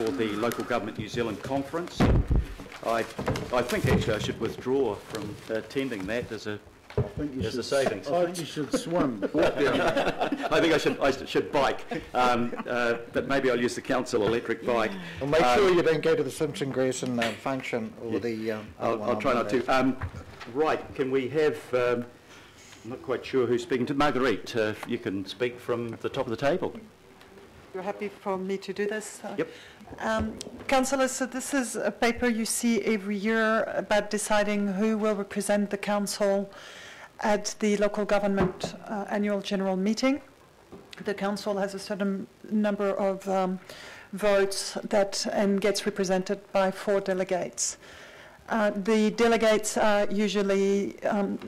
For the Local Government New Zealand conference. I think actually I should withdraw from attending that as a savings. I think you should swim. Walk down there. I think I should bike, but maybe I'll use the council electric bike. Well, make sure you don't go to the Simpson Grayson function or the. I'll try not to. Right, can we have? I'm not quite sure who's speaking to. Marguerite, you can speak from the top of the table. You're happy for me to do this? Yep. Councillors, so this is a paper you see every year about deciding who will represent the council at the local government annual general meeting. The council has a certain number of votes and gets represented by 4 delegates. The delegates are usually,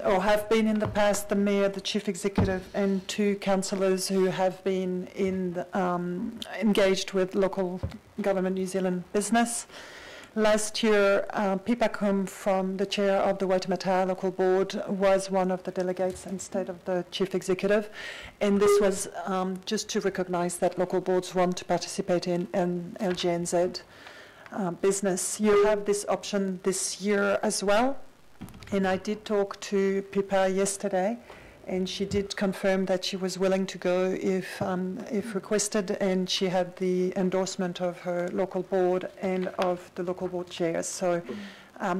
or have been in the past, the mayor, the chief executive, and 2 councillors who have been engaged with local government New Zealand business. Last year, Pippa Kum, from the chair of the Waitemata local board, was one of the delegates instead of the chief executive. And this was just to recognise that local boards want to participate in LGNZ. Business. You have this option this year as well, and I did talk to Pippa yesterday, and she did confirm that she was willing to go if requested, and she had the endorsement of her local board and of the local board chairs. So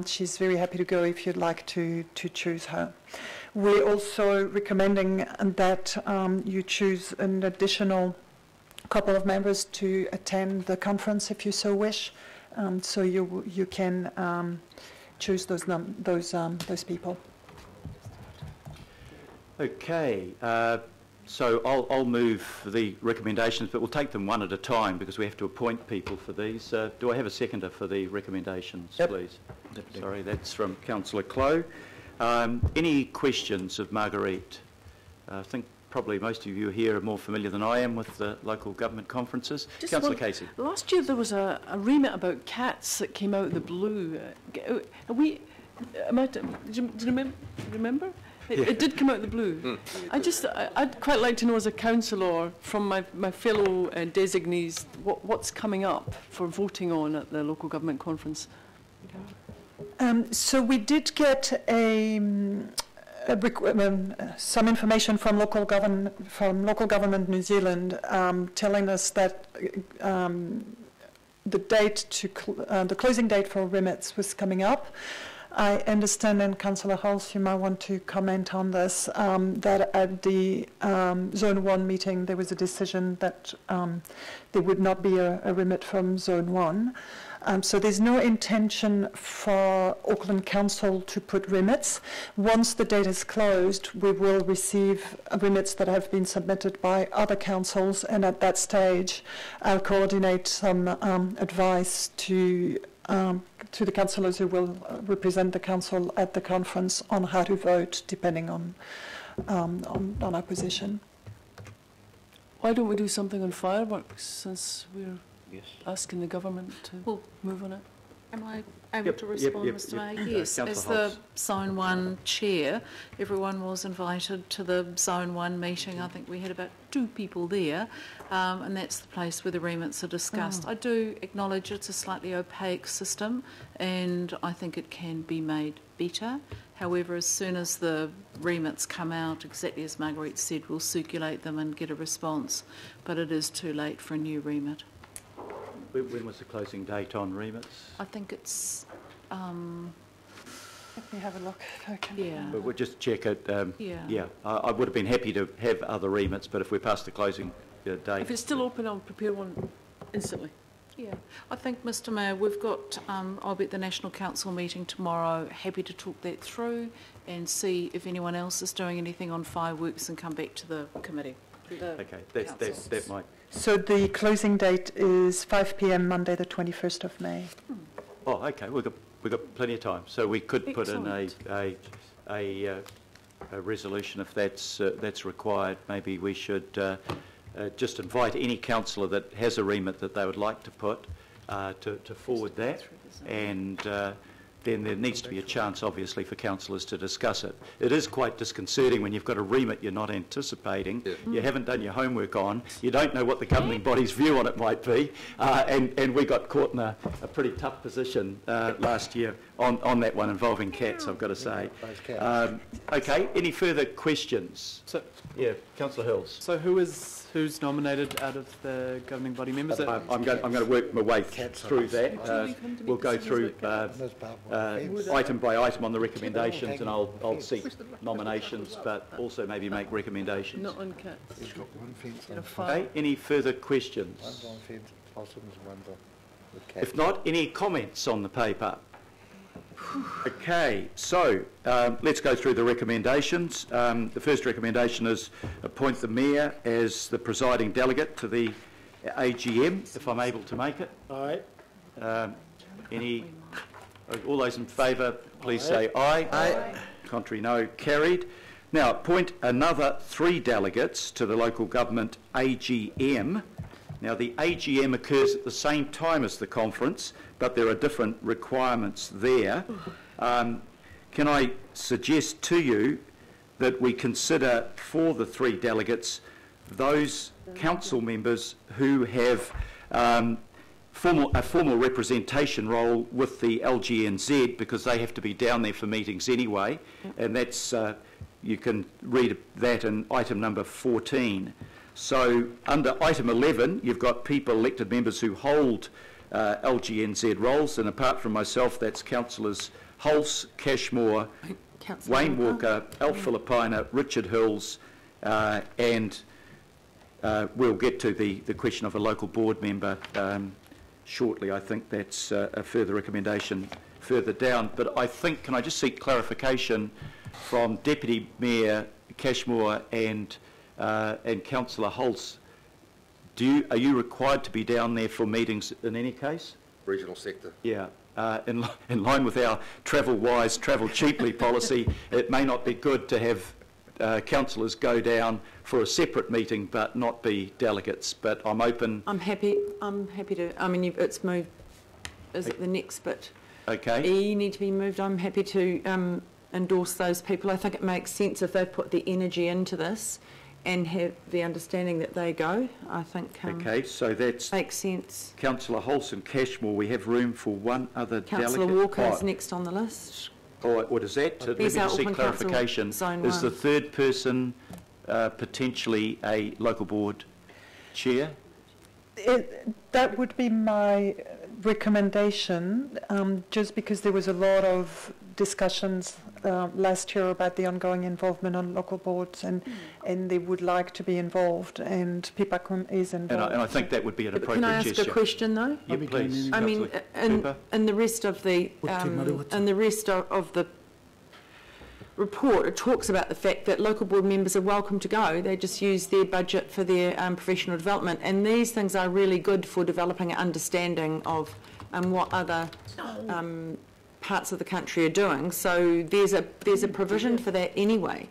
she's very happy to go if you'd like to choose her. We're also recommending that you choose an additional couple of members to attend the conference if you so wish. So you can choose those people. Okay, so I'll move the recommendations, but we'll take them one at a time because we have to appoint people for these. Do I have a seconder for the recommendations, yep, please? Sorry, that's from Councillor Clow. Any questions of Marguerite? I think probably most of you here are more familiar than I am with the local government conferenremember Councillor Casey. Last year there was a remit about cats that came out of the blue. Do you remember? It did come out of the blue. I'd quite like to know as a councillor from my fellow designees what's coming up for voting on at the local government conference. So we did get some information from local government New Zealand telling us that the closing date for remits was coming up. I understand, and Councillor Hulse, you might want to comment on this, that at the Zone 1 meeting there was a decision that there would not be a remit from Zone 1. So there's no intention for Auckland Council to put remits. Once the date is closed, we will receive remits that have been submitted by other councils, and at that stage I'll coordinate some advice to the councillors who will represent the council at the conference on how to vote, depending on our position. Why don't we do something on fireworks, since we're asking the government to move on it? Am I able to respond, Mr. Mayor? Yes, as the Zone 1 chair, everyone was invited to the Zone 1 meeting. I think we had about 2 people there, and that's the place where the remits are discussed. I do acknowledge it's a slightly opaque system, and I think it can be made better. However, as soon as the remits come out, exactly as Marguerite said, we'll circulate them and get a response, but it is too late for a new remit. When was the closing date on remits? I think it's... Let me have a look. Yeah. But we'll just check it. Yeah. I would have been happy to have other remits, but if we're past the closing date... If it's still open, I'll prepare one instantly. Yeah. I think, Mr. Mayor, we've got... I'll be at the National Council meeting tomorrow. Happy to talk that through and see if anyone else is doing anything on fireworks and come back to the committee. Okay, that might... So the closing date is 5 p.m. Monday, the 21st of May. Oh, okay. We've got plenty of time, so we could put in a resolution if that's required. Maybe we should just invite any councillor that has a remit that they would like to put to forward that, and then there needs to be a chance, obviously, for councillors to discuss it. It is quite disconcerting when you've got a remit you're not anticipating, you haven't done your homework on, you don't know what the governing body's view on it might be, and we got caught in a pretty tough position last year on that one involving cats, I've got to say. Okay, any further questions? So, yeah, Councillor Hills. So who's nominated out of the governing body members? I'm going to work my way through that. We'll go through item by item on the recommendations, and I'll seek nominations, but also maybe make recommendations. Not on cats. He's got one fence on. Okay, any further questions? One's on fence, possums, one's on the cat. If not, any comments on the paper? Okay, so let's go through the recommendations. The first recommendation is appoint the Mayor as the presiding delegate to the AGM, if I'm able to make it. Aye. All those in favour, please say aye. Aye. Contrary, no. Carried. Now, appoint another 3 delegates to the local government AGM. Now, the AGM occurs at the same time as the conference, but there are different requirements there. Can I suggest to you that we consider for the 3 delegates those council members who have a formal representation role with the LGNZ, because they have to be down there for meetings anyway, and that's you can read that in item number 14. So under item 11, you've got people, elected members who hold LGNZ roles, and apart from myself, that's councillors Hulse, Cashmore, Wayne Walker, Al Filipina, Richard Hills, and we'll get to the question of a local board member shortly. I think that's a further recommendation further down. But I think, can I just seek clarification from Deputy Mayor Cashmore and Councillor Hulse? Are you required to be down there for meetings in any case? Regional sector. Yeah. In line with our travel wise, travel cheaply policy, it may not be good to have councillors go down for a separate meeting but not be delegates. But I'm open. I'm happy to. I mean, it's moved. Is it the next bit? Okay. E need to be moved. I'm happy to endorse those people. I think it makes sense if they put the energy into this and have the understanding that they go. I think okay, so that's makes sense. Councillor Hulse and Cashmore. We have room for one other Councillor delegate. Walker is next on the list. Oh, what is that? Let me just seek clarification. Is the third person potentially a local board chair? That would be my recommendation, just because there was a lot of discussions last year about the ongoing involvement on local boards, and they would like to be involved, and PIPACUM is involved. And I think that would be an appropriate gesture. Can I ask a question though? Yeah, please. I mean, in the rest of the report, it talks about the fact that local board members are welcome to go. They just use their budget for their professional development, and these things are really good for developing an understanding of what other parts of the country are doing. So there's a provision for that anyway.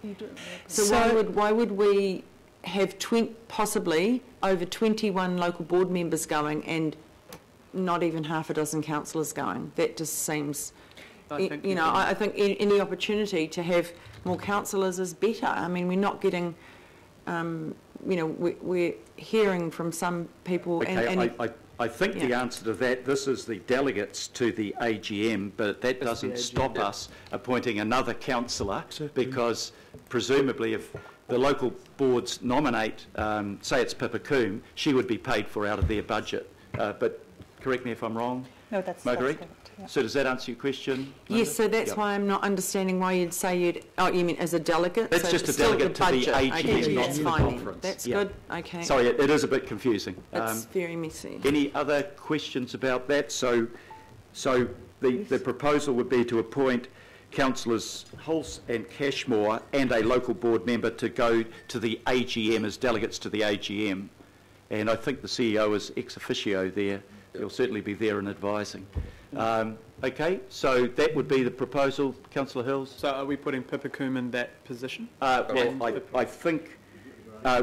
So why would we have possibly over 21 local board members going and not even half a dozen councillors going? That just seems. I think any opportunity to have more councillors is better. I mean, we're not getting, we're hearing from some people. Okay, I think the answer to that, this is the delegates to the AGM, but that doesn't stop us appointing another councillor, because presumably if the local boards nominate, say it's PIPACUM, she would be paid for out of their budget. But correct me if I'm wrong, no, that's Marguerite? correct. Yeah. So does that answer your question? Yes, so that's why I'm not understanding why you'd say you mean as a delegate? That's so just a delegate to the AGM, not to the conference. That's good, okay. Sorry, it is a bit confusing. It's very messy. Any other questions about that? So the proposal would be to appoint councillors Hulse and Cashmore and a local board member to go to the AGM as delegates to the AGM. And I think the CEO is ex officio there. He'll certainly be there and advising. Okay, so that would be the proposal, Councillor Hills. So are we putting PIPACUM in that position? Well, I think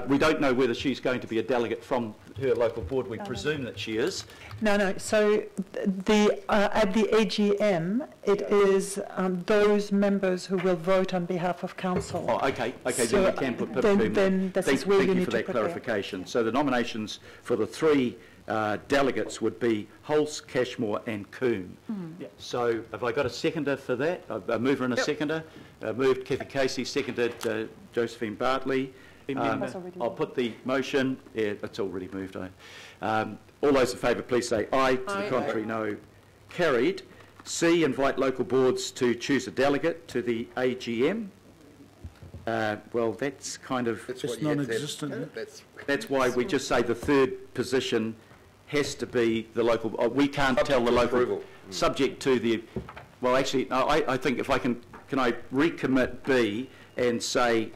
we don't know whether she's going to be a delegate from her local board. We presume that she is. No. So at the AGM, it is those members who will vote on behalf of council. Oh, okay. So Then we can put then this is where thank you you need for to that put there. clarification. So the nominations for the 3 delegates would be Hulse, Cashmore and Coombe. So have I got a seconder for that? A mover and a seconder? Moved Kathy Casey, seconded Josephine Bartley. I'll put the motion. Yeah, it's already moved. All those in favour, please say aye. To the contrary, no. Carried. C, invite local boards to choose a delegate to the AGM. Well, that's kind of... It's non-existent. That's why we just say the third position has to be the local... we can't tell the local... Approval. Subject to the... Well, actually, no, I think if I can I recommit B and say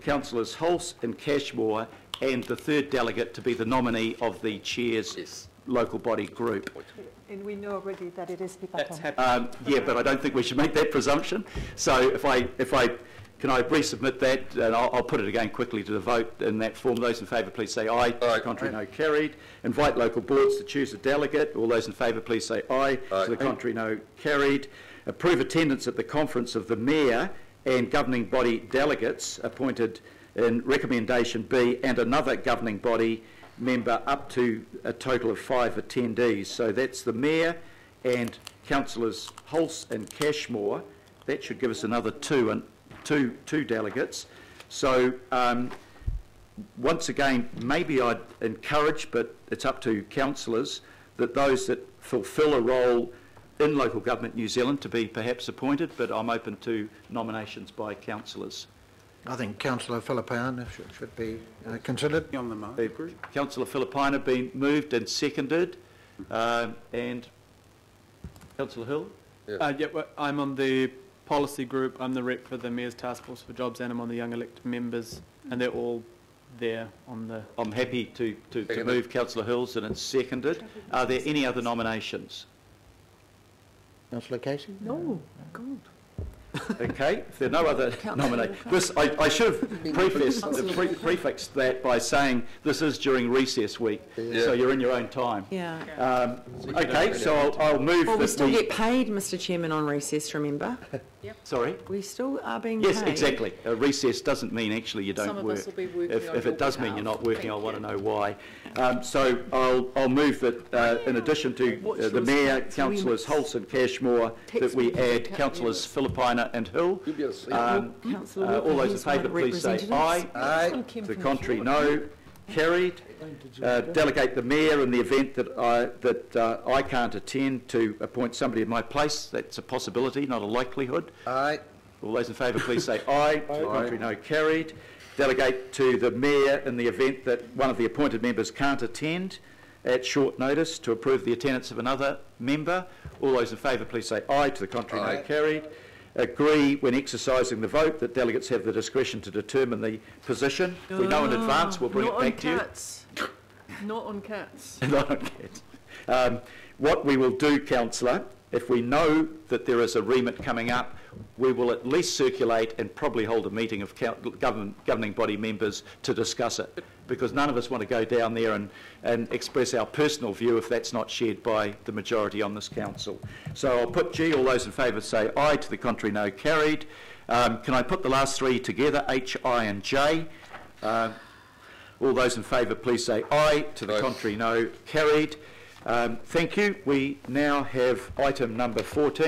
Councillors Hulse and Cashmore and the third delegate to be the nominee of the chair's local body group. And we know already that it is That's Pipaton. happening. Yeah, but I don't think we should make that presumption. So can I resubmit that, and I'll put it again quickly to the vote in that form. Those in favour, please say aye. To the contrary, no. Carried. Invite local boards to choose a delegate. All those in favour, please say aye. To the contrary, no. Carried. Approve attendance at the conference of the Mayor and governing body delegates appointed in recommendation B and another governing body member up to a total of 5 attendees. So that's the Mayor and Councillors Hulse and Cashmore. That should give us another two delegates. So once again, maybe I'd encourage, but it's up to councillors, that those that fulfil a role in local government New Zealand to be perhaps appointed, but I'm open to nominations by councillors. I think Councillor Filipaina should be considered. On the motion. Councillor Filipaina been moved and seconded, and Councillor Hill? Well, I'm on the policy group. I'm the rep for the Mayor's Task Force for Jobs, and I'm on the Young Elected Members, and they're all there on the... I'm happy to move Councillor Hills, and it's seconded. Are there any other nominations? Councillor Casey? No, God. Okay, if there are no other nominations. I should have prefixed that by saying this is during recess week, so you're in your own time. Yeah. Okay, so I'll move Well, we that still get paid, Mr Chairman, on recess, remember? Sorry? We still are being Yes, paid. exactly. Recess doesn't mean actually you don't Some of work. us will be working If on it your does mean behalf. you're not working, I Thank want to you. know why. So I'll move that in addition to the Mayor, Councillors Hulse and Cashmore, that we add Councillors Filipaina and Hill. You'll be able to see Councillor All Walker, those in he's one of favour, the please say representatives. aye. To the contrary, no. Carried. Delegate the Mayor in the event that I can't attend to appoint somebody in my place. That's a possibility, not a likelihood. Aye. All those in favour, please say aye. To the contrary, no. Carried. Delegate to the Mayor in the event that one of the appointed members can't attend at short notice to approve the attendance of another member. All those in favour, please say aye. To the contrary, no. Carried. Agree when exercising the vote that delegates have the discretion to determine the position. If we know in advance, we'll bring it back to you. Not on cats. Not on cats. What we will do, Councillor, if we know that there is a remit coming up, we will at least circulate and probably hold a meeting of governing body members to discuss it, because none of us want to go down there and express our personal view if that's not shared by the majority on this council. So I'll put G. All those in favour say aye. To the contrary, no. Carried. Can I put the last three together, H, I and J? All those in favour, please say aye. To the contrary, no. Carried. Thank you. We now have item number 14.